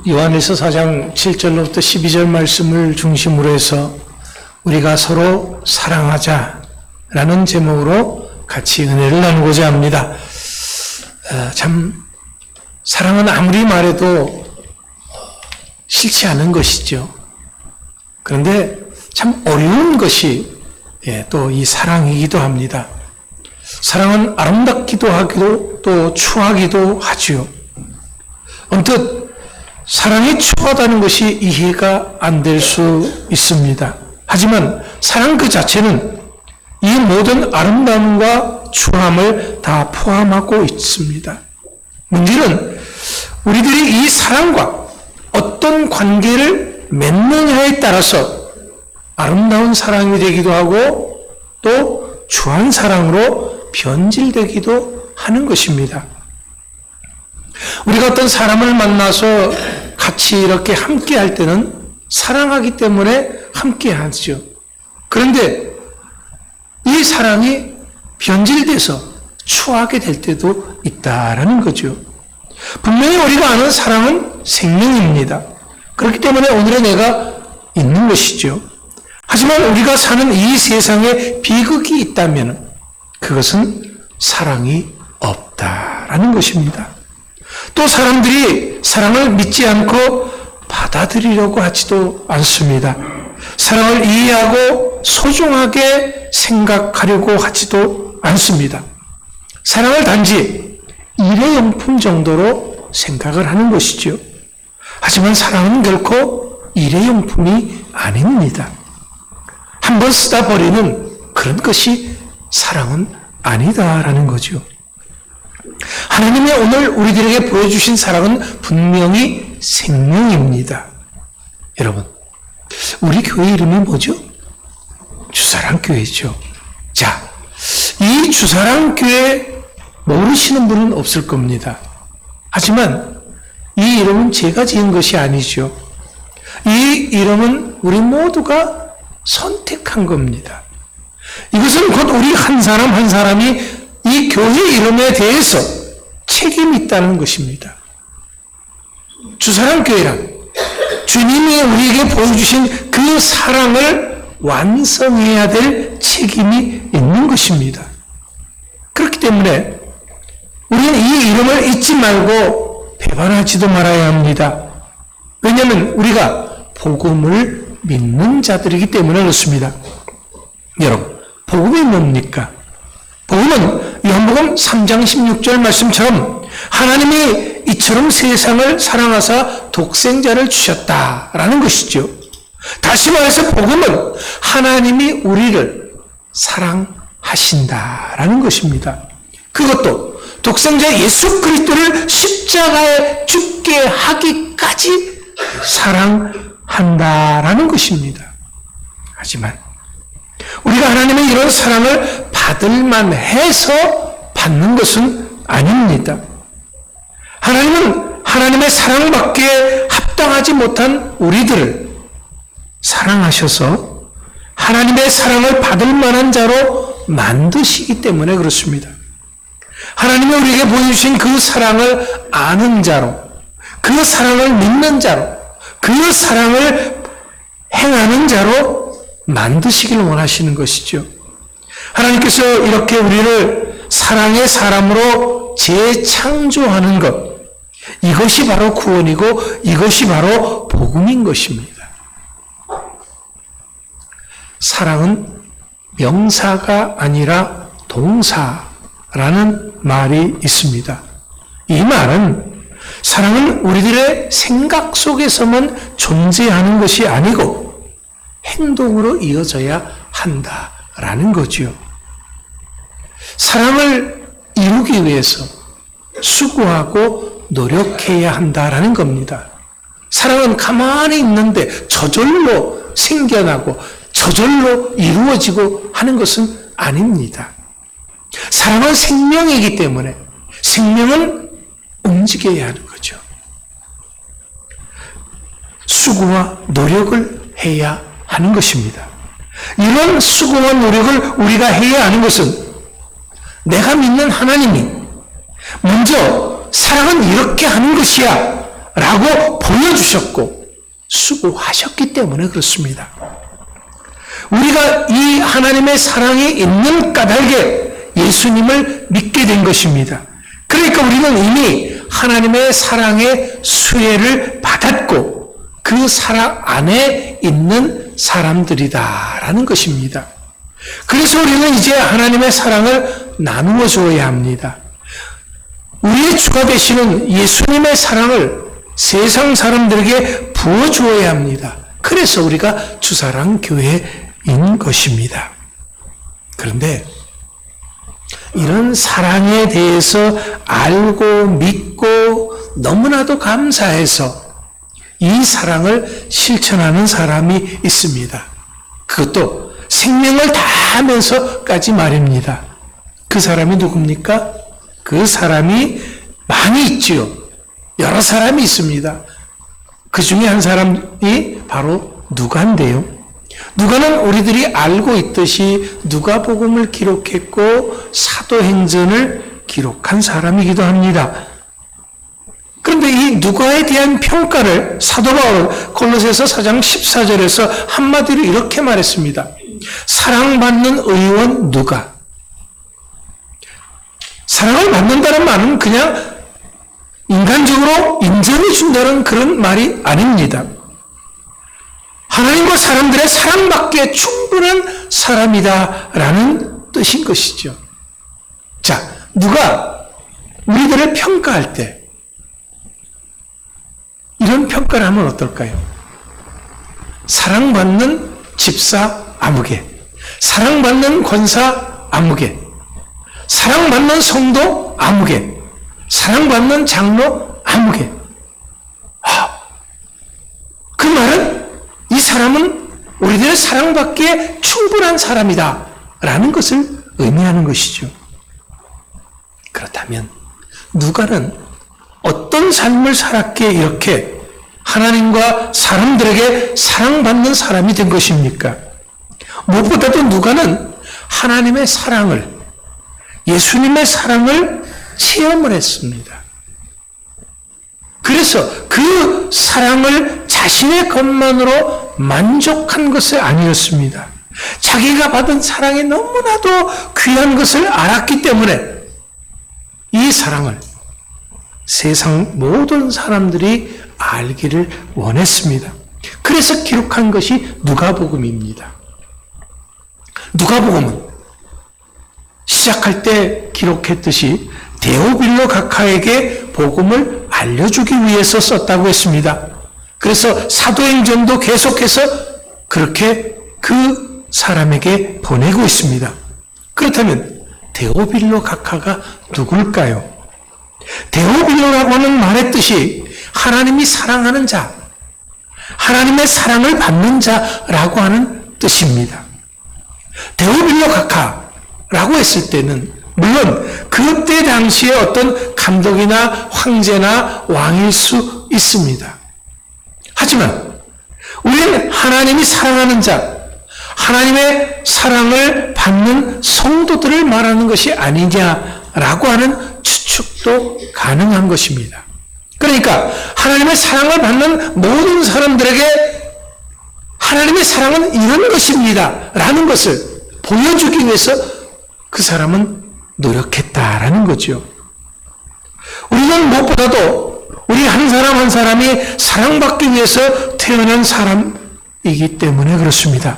요한일서 4장 7절로부터 12절 말씀을 중심으로 해서 우리가 서로 사랑하자라는 제목으로 같이 은혜를 나누고자 합니다. 참 사랑은 아무리 말해도 싫지 않은 것이죠. 그런데 참 어려운 것이 또 이 사랑이기도 합니다. 사랑은 아름답기도 하기도 또 추하기도 하지요. 언뜻 사랑이 추하다는 것이 이해가 안 될 수 있습니다. 하지만 사랑 그 자체는 이 모든 아름다움과 추함을 다 포함하고 있습니다. 문제는 우리들이 이 사랑과 어떤 관계를 맺느냐에 따라서 아름다운 사랑이 되기도 하고 또 추한 사랑으로 변질되기도 하는 것입니다. 우리가 어떤 사람을 만나서 같이 이렇게 함께 할 때는 사랑하기 때문에 함께 하죠. 그런데 이 사랑이 변질돼서 추하게 될 때도 있다라는 거죠. 분명히 우리가 아는 사랑은 생명입니다. 그렇기 때문에 오늘의 내가 있는 것이죠. 하지만 우리가 사는 이 세상에 비극이 있다면 그것은 사랑이 없다라는 것입니다. 또 사람들이 사랑을 믿지 않고 받아들이려고 하지도 않습니다. 사랑을 이해하고 소중하게 생각하려고 하지도 않습니다. 사랑을 단지 일회용품 정도로 생각을 하는 것이죠. 하지만 사랑은 결코 일회용품이 아닙니다. 한번 쓰다 버리는 그런 것이 사랑은 아니다라는 거죠. 하나님이 오늘 우리들에게 보여주신 사랑은 분명히 생명입니다. 여러분, 우리 교회 이름이 뭐죠? 주사랑교회죠. 자, 이 주사랑교회 모르시는 분은 없을 겁니다. 하지만 이 이름은 제가 지은 것이 아니죠. 이 이름은 우리 모두가 선택한 겁니다. 이것은 곧 우리 한 사람 한 사람이 이 교회 이름에 대해서 책임이 있다는 것입니다. 주사랑교회란 주님이 우리에게 보여주신 그 사랑을 완성해야 될 책임이 있는 것입니다. 그렇기 때문에 우리는 이 이름을 잊지 말고 배반하지도 말아야 합니다. 왜냐하면 우리가 복음을 믿는 자들이기 때문에 그렇습니다. 여러분, 복음이 뭡니까? 복음은 요한복음 3장 16절 말씀처럼 하나님이 이처럼 세상을 사랑하사 독생자를 주셨다라는 것이죠. 다시 말해서 복음은 하나님이 우리를 사랑하신다라는 것입니다. 그것도 독생자 예수 그리스도를 십자가에 죽게 하기까지 사랑한다라는 것입니다. 하지만 우리가 하나님의 이런 사랑을 받을 만해서 받는 것은 아닙니다. 하나님은 하나님의 사랑받기에 합당하지 못한 우리들을 사랑하셔서 하나님의 사랑을 받을 만한 자로 만드시기 때문에 그렇습니다. 하나님이 우리에게 보여주신 그 사랑을 아는 자로, 그 사랑을 믿는 자로, 그 사랑을 행하는 자로 만드시길 원하시는 것이죠. 하나님께서 이렇게 우리를 사랑의 사람으로 재창조하는 것, 이것이 바로 구원이고 이것이 바로 복음인 것입니다. 사랑은 명사가 아니라 동사라는 말이 있습니다. 이 말은 사랑은 우리들의 생각 속에서만 존재하는 것이 아니고 행동으로 이어져야 한다라는 거죠. 사랑을 이루기 위해서 수고하고 노력해야 한다라는 겁니다. 사랑은 가만히 있는데 저절로 생겨나고 저절로 이루어지고 하는 것은 아닙니다. 사랑은 생명이기 때문에 생명은 움직여야 하는 거죠. 수고와 노력을 해야 하는 것입니다. 이런 수고와 노력을 우리가 해야 하는 것은 내가 믿는 하나님이 먼저 사랑은 이렇게 하는 것이야 라고 보여주셨고 수고하셨기 때문에 그렇습니다. 우리가 이 하나님의 사랑이 있는 까닭에 예수님을 믿게 된 것입니다. 그러니까 우리는 이미 하나님의 사랑의 수혜를 받았고 그 사랑 안에 있는 사람들이다라는 것입니다. 그래서 우리는 이제 하나님의 사랑을 나누어 주어야 합니다. 우리의 주가 되시는 예수님의 사랑을 세상 사람들에게 부어 주어야 합니다. 그래서 우리가 주사랑 교회인 것입니다. 그런데 이런 사랑에 대해서 알고 믿고 너무나도 감사해서 이 사랑을 실천하는 사람이 있습니다. 그것도 생명을 다하면서까지 말입니다. 그 사람이 누굽니까? 그 사람이 많이 있지요. 여러 사람이 있습니다. 그 중에 한 사람이 바로 누가인데요. 누가는 우리들이 알고 있듯이 누가복음을 기록했고 사도행전을 기록한 사람이기도 합니다. 그런데 이 누가에 대한 평가를 사도 바울 골로새서 4장 14절에서 한마디로 이렇게 말했습니다. 사랑받는 의원 누가? 사랑을 받는다는 말은 그냥 인간적으로 인정해 준다는 그런 말이 아닙니다. 하나님과 사람들의 사랑받기에 충분한 사람이다라는 뜻인 것이죠. 자, 누가 우리들을 평가할 때 이런 평가를 하면 어떨까요? 사랑받는 집사 아무개, 사랑받는 권사 아무개, 사랑받는 성도 아무개, 사랑받는 장로 아무개. 그 말은 이 사람은 우리들의 사랑받기에 충분한 사람이다 라는 것을 의미하는 것이죠. 그렇다면 누가는 어떤 삶을 살았기에 이렇게 하나님과 사람들에게 사랑받는 사람이 된 것입니까? 무엇보다도 누가는 하나님의 사랑을, 예수님의 사랑을 체험을 했습니다. 그래서 그 사랑을 자신의 것만으로 만족한 것이 아니었습니다. 자기가 받은 사랑이 너무나도 귀한 것을 알았기 때문에 이 사랑을 세상 모든 사람들이 알기를 원했습니다. 그래서 기록한 것이 누가복음입니다. 누가복음은 시작할 때 기록했듯이 데오빌로 각하에게 복음을 알려주기 위해서 썼다고 했습니다. 그래서 사도행전도 계속해서 그렇게 그 사람에게 보내고 있습니다. 그렇다면 데오빌로 각하가 누굴까요? 데오빌로라고 하는 말의 뜻이 하나님이 사랑하는 자, 하나님의 사랑을 받는 자라고 하는 뜻입니다. 데오빌로 각하라고 했을 때는 물론 그때 당시에 어떤 감독이나 황제나 왕일 수 있습니다. 하지만 우리는 하나님이 사랑하는 자, 하나님의 사랑을 받는 성도들을 말하는 것이 아니냐라고 하는 추측도 가능한 것입니다. 그러니까 하나님의 사랑을 받는 모든 사람들에게 하나님의 사랑은 이런 것입니다 라는 것을 보여주기 위해서 그 사람은 노력했다라는 거죠. 우리는 무엇보다도 우리 한 사람 한 사람이 사랑받기 위해서 태어난 사람이기 때문에 그렇습니다.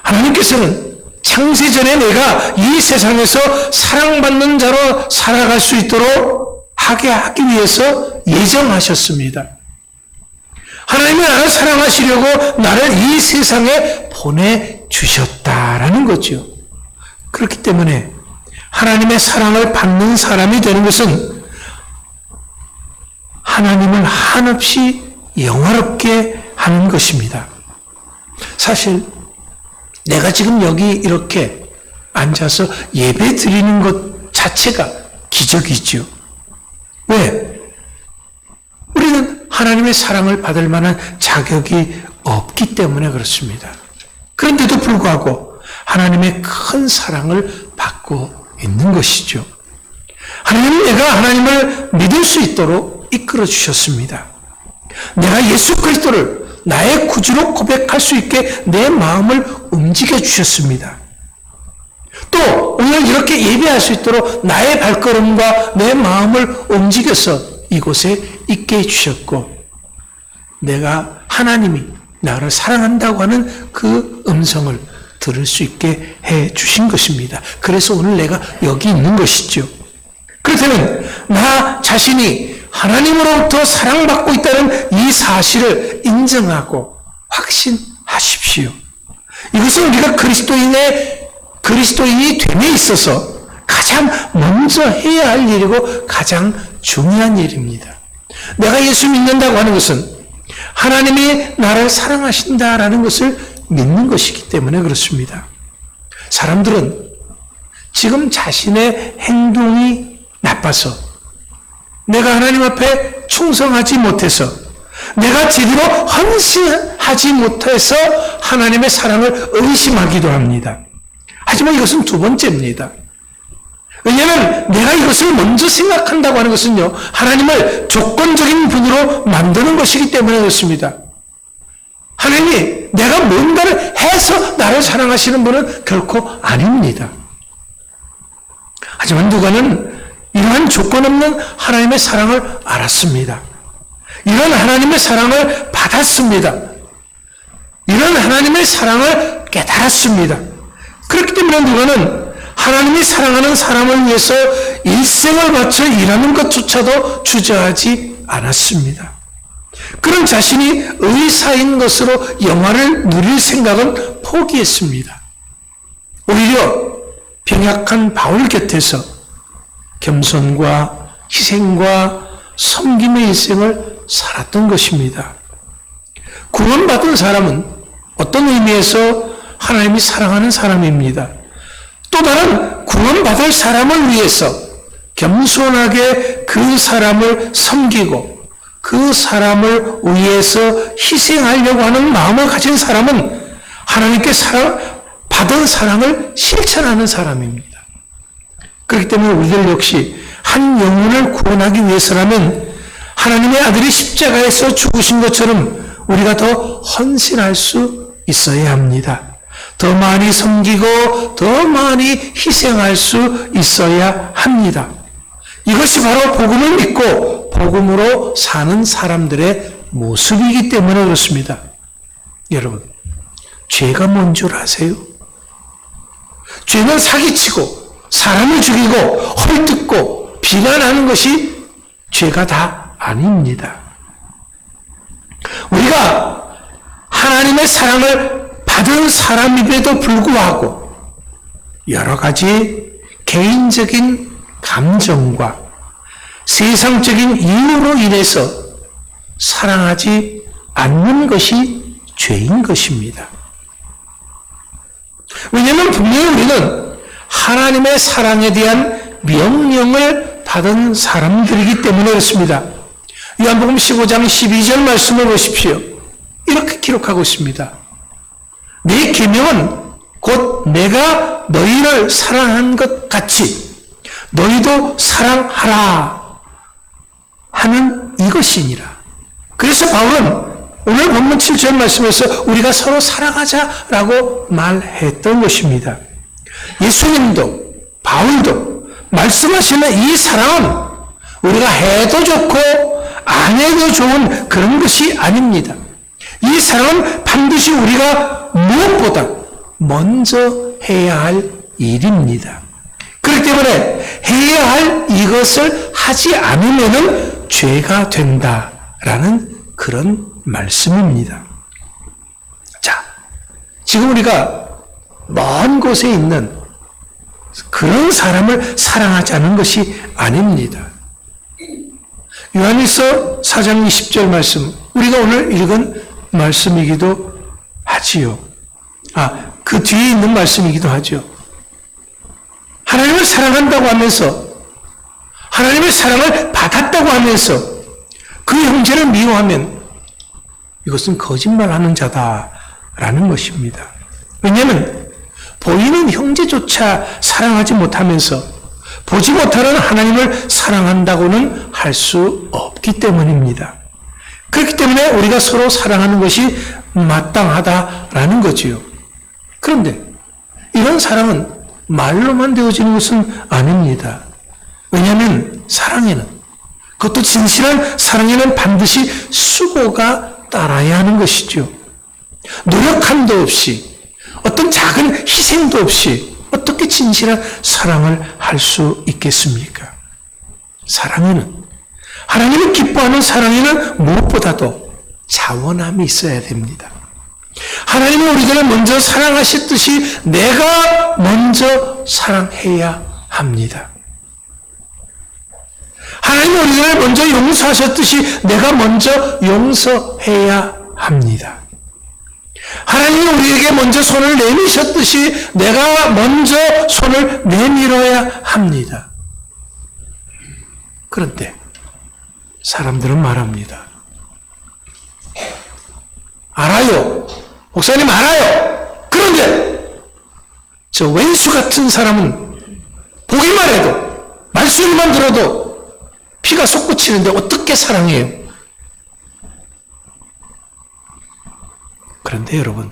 하나님께서는 창세전에 내가 이 세상에서 사랑받는 자로 살아갈 수 있도록 하게 하기 위해서 예정하셨습니다. 하나님이 나를 사랑하시려고 나를 이 세상에 보내주셨다라는 거죠. 그렇기 때문에 하나님의 사랑을 받는 사람이 되는 것은 하나님을 한없이 영화롭게 하는 것입니다. 사실 내가 지금 여기 이렇게 앉아서 예배 드리는 것 자체가 기적이죠. 왜? 우리는 하나님의 사랑을 받을 만한 자격이 없기 때문에 그렇습니다. 그런데도 불구하고 하나님의 큰 사랑을 받고 있는 것이죠. 하나님은 내가 하나님을 믿을 수 있도록 이끌어 주셨습니다. 내가 예수 그리스도를 나의 구주로 고백할 수 있게 내 마음을 움직여 주셨습니다. 또 오늘 이렇게 예배할 수 있도록 나의 발걸음과 내 마음을 움직여서 이곳에 있게 해주셨고, 내가 하나님이 나를 사랑한다고 하는 그 음성을 들을 수 있게 해주신 것입니다. 그래서 오늘 내가 여기 있는 것이죠. 그렇다면 나 자신이 하나님으로부터 사랑받고 있다는 이 사실을 인정하고 확신하십시오. 이것은 우리가 그리스도인이 됨에 있어서 가장 먼저 해야 할 일이고 가장 중요한 일입니다. 내가 예수 믿는다고 하는 것은 하나님이 나를 사랑하신다라는 것을 믿는 것이기 때문에 그렇습니다. 사람들은 지금 자신의 행동이 나빠서, 내가 하나님 앞에 충성하지 못해서, 내가 제대로 헌신하지 못해서 하나님의 사랑을 의심하기도 합니다. 하지만 이것은 두 번째입니다. 왜냐하면 내가 이것을 먼저 생각한다고 하는 것은요, 하나님을 조건적인 분으로 만드는 것이기 때문에 그렇습니다. 하나님이 내가 뭔가를 해서 나를 사랑하시는 분은 결코 아닙니다. 하지만 누가는 이러한 조건 없는 하나님의 사랑을 알았습니다. 이런 하나님의 사랑을 받았습니다. 이런 하나님의 사랑을 깨달았습니다. 그렇기 때문에 누가는 하나님이 사랑하는 사람을 위해서 일생을 바쳐 일하는 것조차도 주저하지 않았습니다. 그런 자신이 의사인 것으로 영화를 누릴 생각은 포기했습니다. 오히려 병약한 바울 곁에서 겸손과 희생과 섬김의 일생을 살았던 것입니다. 구원받은 사람은 어떤 의미에서 하나님이 사랑하는 사람입니다. 또 다른 구원받을 사람을 위해서 겸손하게 그 사람을 섬기고 그 사람을 위해서 희생하려고 하는 마음을 가진 사람은 하나님께 받은 사랑을 실천하는 사람입니다. 그렇기 때문에 우리들 역시 한 영혼을 구원하기 위해서라면 하나님의 아들이 십자가에서 죽으신 것처럼 우리가 더 헌신할 수 있어야 합니다. 더 많이 섬기고 더 많이 희생할 수 있어야 합니다. 이것이 바로 복음을 믿고 복음으로 사는 사람들의 모습이기 때문에 그렇습니다. 여러분, 죄가 뭔 줄 아세요? 죄는 사기치고 사람을 죽이고 헐뜯고 비난하는 것이 죄가 다 아닙니다. 우리가 하나님의 사랑을 받은 사람임에도 불구하고 여러 가지 개인적인 감정과 세상적인 이유로 인해서 사랑하지 않는 것이 죄인 것입니다. 왜냐하면 분명히 우리는 하나님의 사랑에 대한 명령을 받은 사람들이기 때문에 그렇습니다. 요한복음 15장 12절 말씀을 보십시오. 이렇게 기록하고 있습니다. 내 계명은 곧 내가 너희를 사랑한 것 같이 너희도 사랑하라 하는 이것이니라. 그래서 바울은 오늘 본문 7절 말씀에서 우리가 서로 사랑하자라고 말했던 것입니다. 예수님도 바울도 말씀하시는 이 사랑은 우리가 해도 좋고 안 해도 좋은 그런 것이 아닙니다. 이 사랑은 반드시 우리가 무엇보다 먼저 해야 할 일입니다. 그렇기 때문에 해야 할 이것을 하지 않으면 죄가 된다라는 그런 말씀입니다. 자, 지금 우리가 먼 곳에 있는 그런 사람을 사랑하자는 것이 아닙니다. 요한일서 4장 20절 말씀, 우리가 오늘 읽은 말씀이기도 하지요. 그 뒤에 있는 말씀이기도 하죠. 하나님을 사랑한다고 하면서, 하나님의 사랑을 받았다고 하면서 그 형제를 미워하면 이것은 거짓말하는 자다라는 것입니다. 왜냐하면 보이는 형제조차 사랑하지 못하면서 보지 못하는 하나님을 사랑한다고는 할 수 없기 때문입니다. 그렇기 때문에 우리가 서로 사랑하는 것이 마땅하다라는 거지요. 그런데 이런 사랑은 말로만 되어지는 것은 아닙니다. 왜냐하면 사랑에는, 그것도 진실한 사랑에는 반드시 수고가 따라야 하는 것이죠. 노력함도 없이, 어떤 작은 희생도 없이 어떻게 진실한 사랑을 할 수 있겠습니까? 사랑에는, 하나님을 기뻐하는 사랑에는 무엇보다도 자원함이 있어야 됩니다. 하나님은 우리들을 먼저 사랑하셨듯이 내가 먼저 사랑해야 합니다. 하나님은 우리들을 먼저 용서하셨듯이 내가 먼저 용서해야 합니다. 하나님은 우리에게 먼저 손을 내미셨듯이 내가 먼저 손을 내밀어야 합니다. 그런데 사람들은 말합니다. 알아요. 목사님 알아요. 그런데 저 왼수 같은 사람은 보기만 해도, 말소리만 들어도 피가 솟구치는데 어떻게 사랑해요? 그런데 여러분,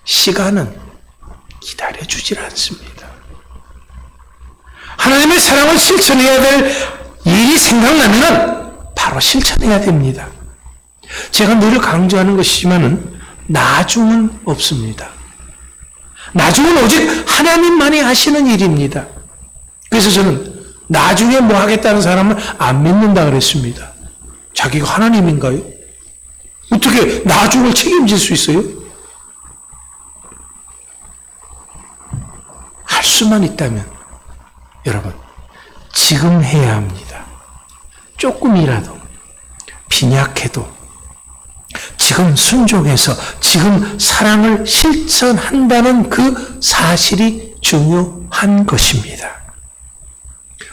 시간은 기다려주질 않습니다. 하나님의 사랑을 실천해야 될 일이 생각나면 바로 실천해야 됩니다. 제가 늘 강조하는 것이지만은 나중은 없습니다. 나중은 오직 하나님만이 하시는 일입니다. 그래서 저는 나중에 뭐 하겠다는 사람은 안 믿는다 그랬습니다. 자기가 하나님인가요? 어떻게 나중을 책임질 수 있어요? 할 수만 있다면 여러분 지금 해야 합니다. 조금이라도 빈약해도 지금 순종해서 지금 사랑을 실천한다는 그 사실이 중요한 것입니다.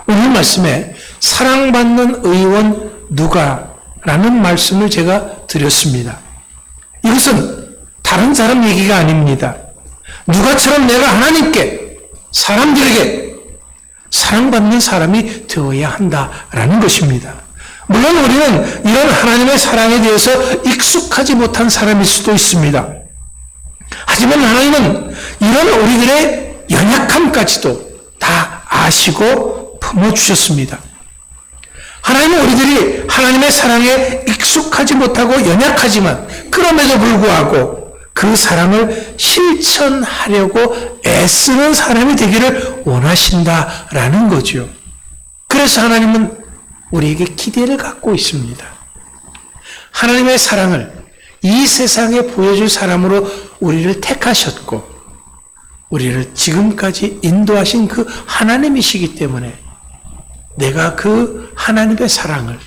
오늘 말씀에 사랑받는 의원 누가라는 말씀을 제가 드렸습니다. 이것은 다른 사람 얘기가 아닙니다. 누가처럼 내가 하나님께, 사람들에게 사랑받는 사람이 되어야 한다라는 것입니다. 물론 우리는 이런 하나님의 사랑에 대해서 익숙하지 못한 사람일 수도 있습니다. 하지만 하나님은 이런 우리들의 연약함까지도 다 아시고 품어주셨습니다. 하나님은 우리들이 하나님의 사랑에 익숙하지 못하고 연약하지만 그럼에도 불구하고 그 사랑을 실천하려고 애쓰는 사람이 되기를 원하신다라는 거죠. 그래서 하나님은 우리에게 기대를 갖고 있습니다. 하나님의 사랑을 이 세상에 보여줄 사람으로 우리를 택하셨고 우리를 지금까지 인도하신 그 하나님이시기 때문에 내가 그 하나님의 사랑을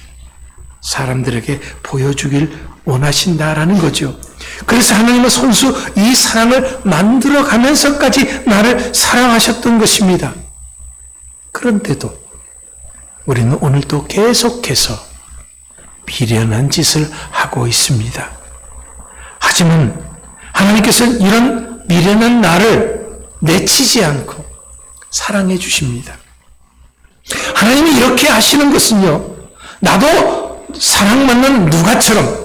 사람들에게 보여주길 원하신다라는 거죠. 그래서 하나님은 손수 이 사랑을 만들어가면서까지 나를 사랑하셨던 것입니다. 그런데도 우리는 오늘도 계속해서 미련한 짓을 하고 있습니다. 하지만 하나님께서는 이런 미련한 나를 내치지 않고 사랑해 주십니다. 하나님이 이렇게 하시는 것은요, 나도 사랑받는 누가처럼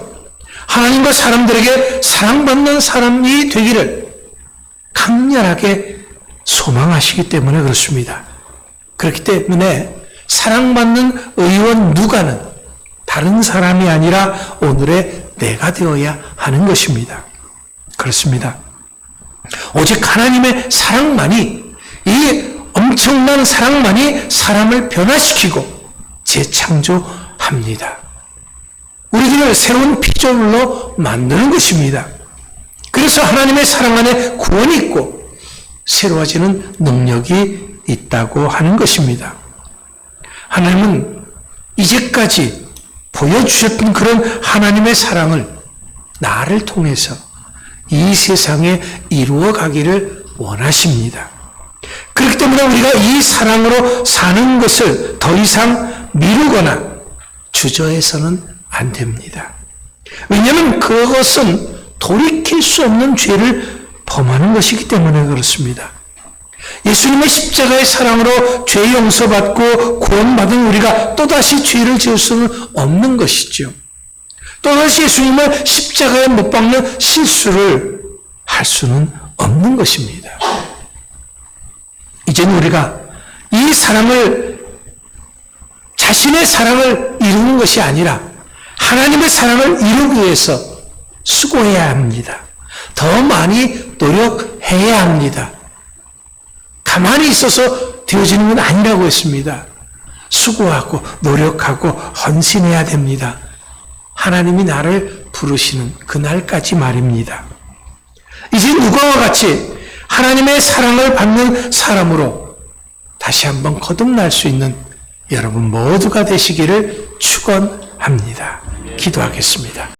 하나님과 사람들에게 사랑받는 사람이 되기를 강렬하게 소망하시기 때문에 그렇습니다. 그렇기 때문에 사랑받는 의원 누가는 다른 사람이 아니라 오늘의 내가 되어야 하는 것입니다. 그렇습니다. 오직 하나님의 사랑만이, 이 엄청난 사랑만이 사람을 변화시키고 재창조합니다. 우리들을 새로운 피조물로 만드는 것입니다. 그래서 하나님의 사랑 안에 구원이 있고 새로워지는 능력이 있다고 하는 것입니다. 하나님은 이제까지 보여주셨던 그런 하나님의 사랑을 나를 통해서 이 세상에 이루어 가기를 원하십니다. 그렇기 때문에 우리가 이 사랑으로 사는 것을 더 이상 미루거나 주저해서는 안 됩니다. 왜냐하면 그것은 돌이킬 수 없는 죄를 범하는 것이기 때문에 그렇습니다. 예수님의 십자가의 사랑으로 죄 용서받고 구원받은 우리가 또다시 죄를 지을 수는 없는 것이죠. 또다시 예수님을 십자가에 못 박는 실수를 할 수는 없는 것입니다. 이제는 우리가 이 사랑을, 자신의 사랑을 이루는 것이 아니라 하나님의 사랑을 이루기 위해서 수고해야 합니다. 더 많이 노력해야 합니다. 가만히 있어서 되어지는 건 아니라고 했습니다. 수고하고 노력하고 헌신해야 됩니다. 하나님이 나를 부르시는 그날까지 말입니다. 이제 누가와 같이 하나님의 사랑을 받는 사람으로 다시 한번 거듭날 수 있는 여러분 모두가 되시기를 축원합니다. 기도하겠습니다.